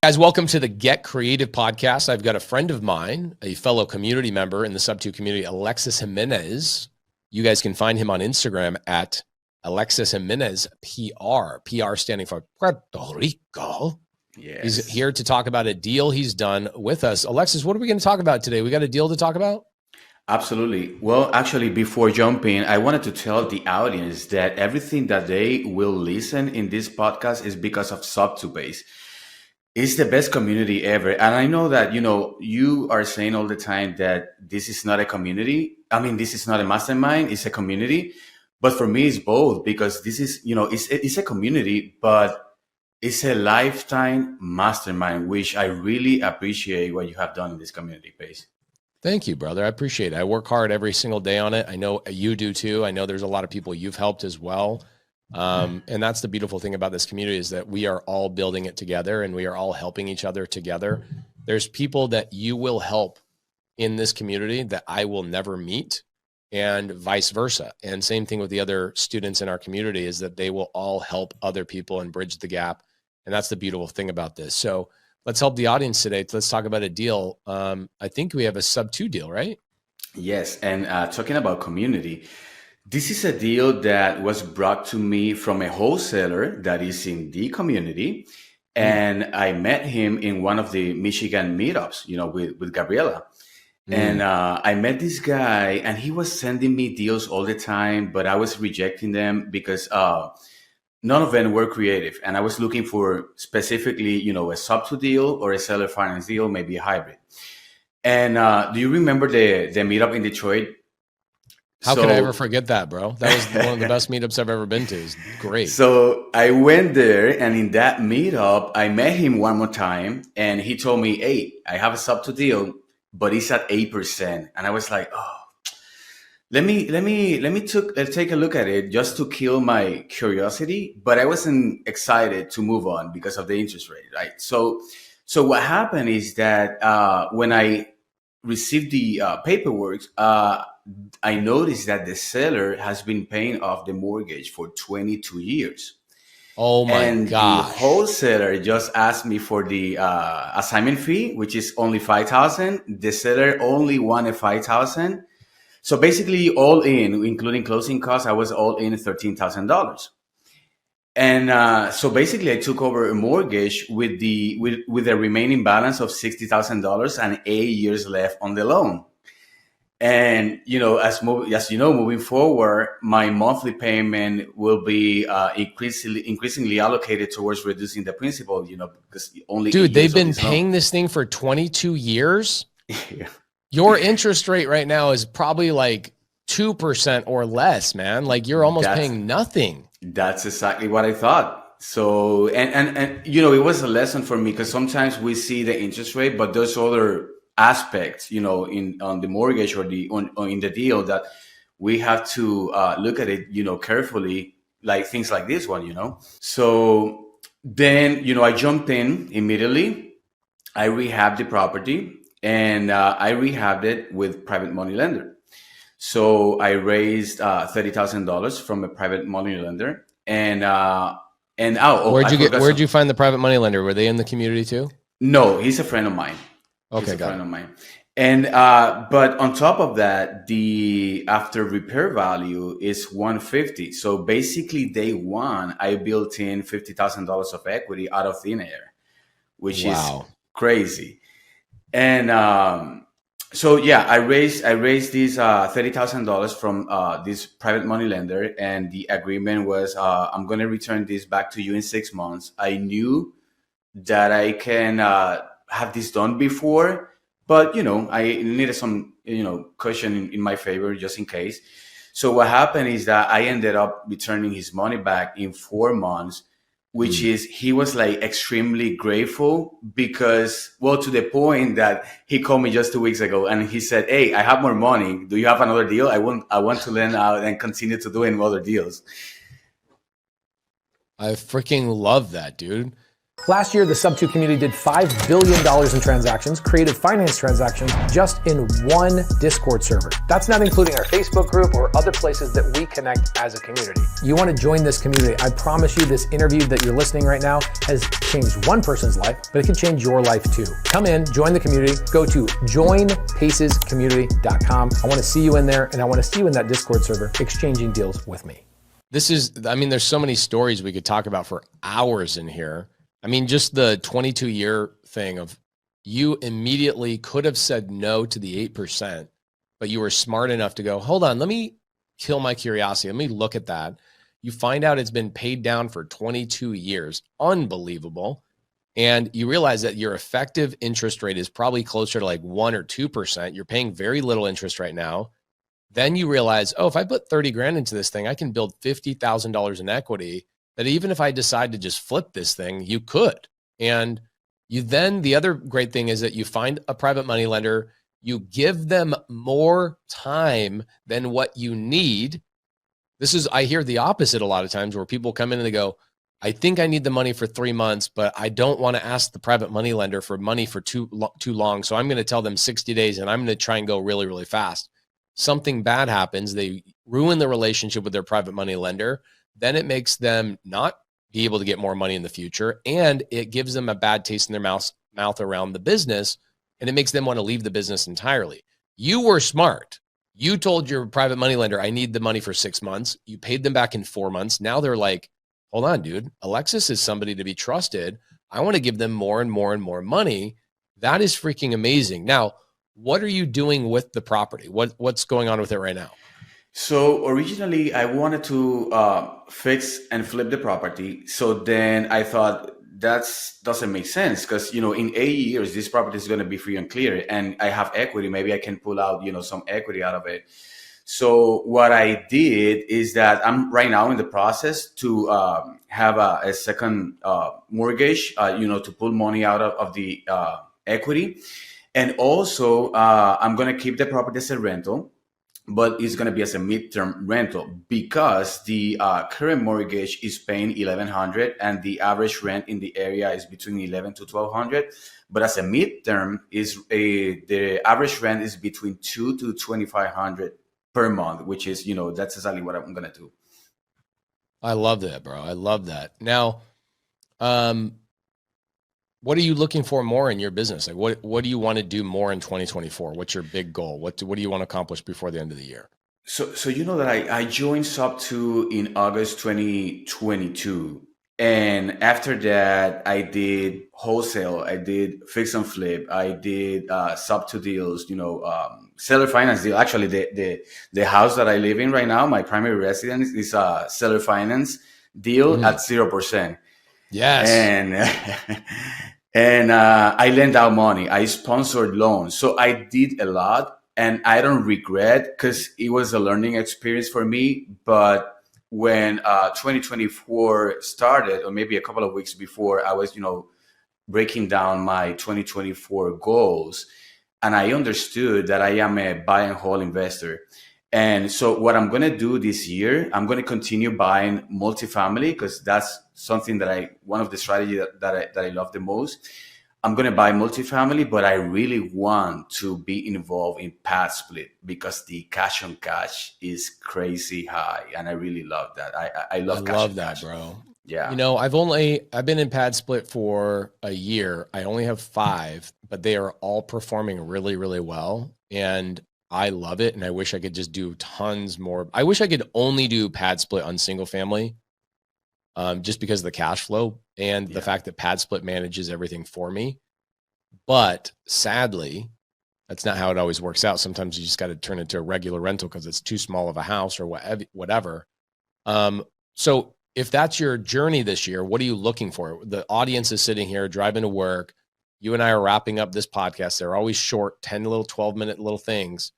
Guys, welcome to the Get Creative podcast. I've got a friend of mine, a fellow community member in the SubTo community, Alexis Jimenez. You guys can find him on Instagram at Alexis Jimenez PR. PR standing for Puerto Rico. Yes. He's here to talk about a deal he's done with us. Alexis, what are we going to talk about today? We got a deal to talk about? Absolutely. Well, actually, before jumping, I wanted to tell the audience that everything that they will listen in this podcast is because of SubTo Pace. It's the best community ever. And I know that, you are saying all the time that this is not a community. I mean, this is not a mastermind, it's a community. But for me, it's both because this is, it's a community, but it's a lifetime mastermind, which I really appreciate what you have done in this community, Pace. Thank you, brother. I appreciate it. I work hard every single day on it. I know you do too. I know there's a lot of people you've helped as well. And that's the beautiful thing about this community is that we are all building it together and we are all helping each other together. There's people that you will help in this community that I will never meet and vice versa. And same thing with the other students in our community is that they will all help other people and bridge the gap. And that's the beautiful thing about this. So let's help the audience today. Let's talk about a deal. I think we have a SubTo deal, right? Yes. And talking about community, this is a deal that was brought to me from a wholesaler that is in the community. And I met him in one of the Michigan meetups, with Gabriela. And I met this guy and he was sending me deals all the time, but I was rejecting them because none of them were creative. And I was looking for specifically, a SubTo deal or a seller finance deal, maybe a hybrid. And do you remember the meetup in Detroit? How could I ever forget that, bro? That was one of the best meetups I've ever been to. It's great. So I went there, and in that meetup, I met him one more time, and he told me, "Hey, I have a SubTo deal, but it's at 8%." And I was like, "Oh, let me take a look at it just to kill my curiosity." But I wasn't excited to move on because of the interest rate, right? So what happened is that when I received the paperwork, I noticed that the seller has been paying off the mortgage for 22 years. Oh my And gosh. the wholesaler just asked me for the assignment fee, which is only $5,000. The seller only wanted $5,000. So basically all in, including closing costs, I was all in $13,000. And so basically I took over a mortgage with the remaining balance of $60,000 and 8 years left on the loan. And, as you know, moving forward, my monthly payment will be increasingly allocated towards reducing the principal, because only. Dude, they've been paying this thing for 22 years. Yeah. Your interest rate right now is probably like 2% or less, man. Like you're almost paying nothing. That's exactly what I thought. So, and it was a lesson for me because sometimes we see the interest rate, but there's other aspects, on the mortgage or in the deal that we have to look at it, carefully, like things like this one, So then, I jumped in immediately. I rehabbed the property and I rehabbed it with private money lender. So I raised $30,000 from a private money lender, where'd you find the private money lender? Were they in the community too? No, he's a friend of mine. Okay, he's a friend of mine. And but on top of that, the after repair value is $150. So basically, day one, I built in $50,000 of equity out of thin air, which is crazy. And so yeah, I raised these $30,000 from this private money lender, and the agreement was I'm going to return this back to you in 6 months. I knew that I can have this done before, but I needed some cushion in my favor just in case. So what happened is that I ended up returning his money back in 4 months, which is, he was like extremely grateful because, well, to the point that he called me just 2 weeks ago and he said, "Hey, I have more money. Do you have another deal? I want to lend out and continue to doing other deals." I freaking love that, dude. Last year, the SubTo community did $5 billion in transactions, created finance transactions, just in one Discord server. That's not including our Facebook group or other places that we connect as a community. You want to join this community? I promise you this interview that you're listening right now has changed one person's life, but it can change your life too. Come in, join the community, go to joinpacescommunity.com. I want to see you in there, and I want to see you in that Discord server exchanging deals with me. There's so many stories we could talk about for hours in here. I mean, just the 22-year thing of you immediately could have said no to the 8%, but you were smart enough to go, hold on, let me kill my curiosity. Let me look at that. You find out it's been paid down for 22 years. Unbelievable. And you realize that your effective interest rate is probably closer to like 1 or 2%. You're paying very little interest right now. Then you realize, oh, if I put 30 grand into this thing, I can build $50,000 in equity. That even if I decide to just flip this thing, you could. And the other great thing is that you find a private money lender, you give them more time than what you need. I hear the opposite a lot of times where people come in and they go, I think I need the money for 3 months, but I don't want to ask the private money lender for money for too long. So I'm going to tell them 60 days and I'm going to try and go really, really fast. Something bad happens. They ruin the relationship with their private money lender. Then it makes them not be able to get more money in the future. And it gives them a bad taste in their mouth around the business. And it makes them want to leave the business entirely. You were smart. You told your private money lender, I need the money for 6 months. You paid them back in 4 months. Now they're like, hold on, dude. Alexis is somebody to be trusted. I want to give them more and more and more money. That is freaking amazing. Now, what are you doing with the property? What's going on with it right now? So originally I wanted to fix and flip the property. So then I thought that doesn't make sense because, in 8 years, this property is going to be free and clear and I have equity. Maybe I can pull out, some equity out of it. So what I did is that I'm right now in the process to have a second mortgage, to pull money out of the equity. And also I'm going to keep the property as a rental, but it's going to be as a midterm rental because the current mortgage is paying $1,100 and the average rent in the area is between $1,100 to $1,200. But as a midterm, the average rent is between $2,000 to $2,500 per month, which is, that's exactly what I'm going to do. I love that, bro. I love that. Now, what are you looking for more in your business? Like what do you want to do more in 2024? What's your big goal? What do you want to accomplish before the end of the year? So you know that I joined SubTo in August 2022. And after that, I did wholesale, I did fix and flip, I did SubTo deals, seller finance deal. Actually, the house that I live in right now, my primary residence, is a seller finance deal at 0%. Yes. And I lend out money. I sponsored loans. So I did a lot and I don't regret because it was a learning experience for me. But when 2024 started, or maybe a couple of weeks before, I was, breaking down my 2024 goals. And I understood that I am a buy and hold investor. And so what I'm going to do this year, I'm going to continue buying multifamily because that's something that one of the strategies that I love the most. I'm going to buy multifamily, but I really want to be involved in pad split because the cash on cash is crazy high. And I really love that. I love cash on that, cash. Bro. Yeah. I've been in pad split for a year. I only have 5, but they are all performing really, really well. And I love it. And I wish I could just do tons more. I wish I could only do pad split on single family, just because of the cash flow and the fact that pad split manages everything for me. But sadly, that's not how it always works out. Sometimes you just got to turn it into a regular rental because it's too small of a house or whatever. So if that's your journey this year, what are you looking for? The audience is sitting here driving to work. You and I are wrapping up this podcast. They're always short, 10 little 12-minute little things.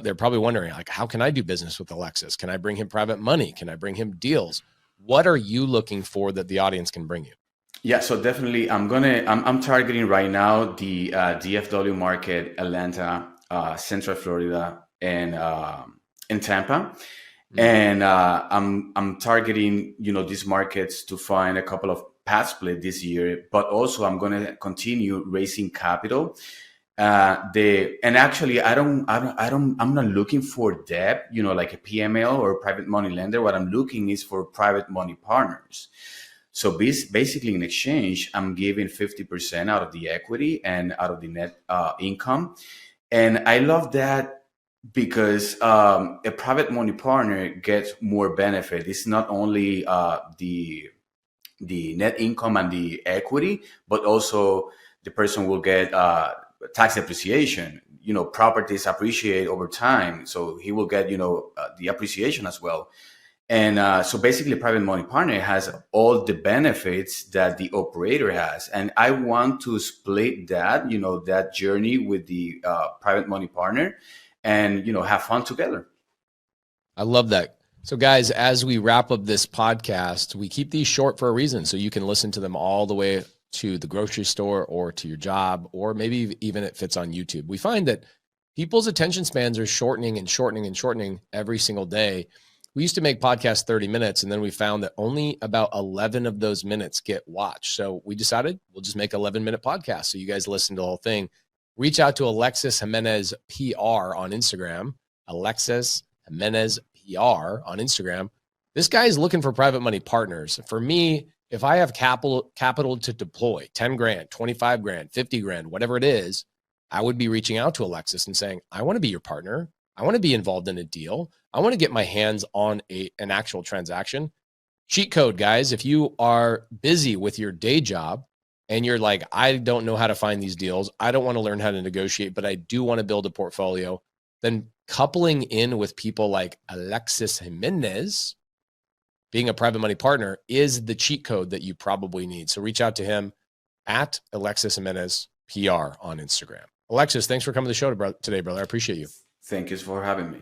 They're probably wondering, like, how can I do business with Alexis? Can I bring him private money? Can I bring him deals? What are you looking for that the audience can bring you? Yeah, so definitely I'm targeting right now the DFW market, Atlanta, Central Florida, and Tampa. And I'm targeting, these markets to find a couple of pad split this year, but also I'm going to continue raising capital. And actually I'm not looking for debt, like a PML or a private money lender. What I'm looking is for private money partners. So basically in exchange, I'm giving 50% out of the equity and out of the net income. And I love that because a private money partner gets more benefit. It's not only the net income and the equity, but also the person will get tax appreciation. Properties appreciate over time, so he will get the appreciation as well. And so basically, private money partner has all the benefits that the operator has, and I want to split that that journey with the private money partner, and have fun together. I love that. So guys, as we wrap up this podcast, we keep these short for a reason, so you can listen to them all the way to the grocery store or to your job, or maybe even it fits on YouTube. We find that people's attention spans are shortening and shortening and shortening every single day. We used to make podcasts 30 minutes, and then we found that only about 11 of those minutes get watched. So we decided we'll just make 11-minute podcasts so you guys listen to the whole thing. Reach out to Alexis Jimenez PR on Instagram. Alexis Jimenez PR on Instagram. This guy is looking for private money partners. For me, if I have capital to deploy, 10 grand, 25 grand, 50 grand, whatever it is, I would be reaching out to Alexis and saying, I want to be your partner. I want to be involved in a deal. I want to get my hands on an actual transaction. Cheat code, guys. If you are busy with your day job and you're like, I don't know how to find these deals, I don't want to learn how to negotiate, but I do want to build a portfolio, then coupling in with people like Alexis Jimenez, being a private money partner, is the cheat code that you probably need. So reach out to him at Alexis Jimenez PR on Instagram. Alexis, thanks for coming to the show today, brother. I appreciate you. Thank you for having me.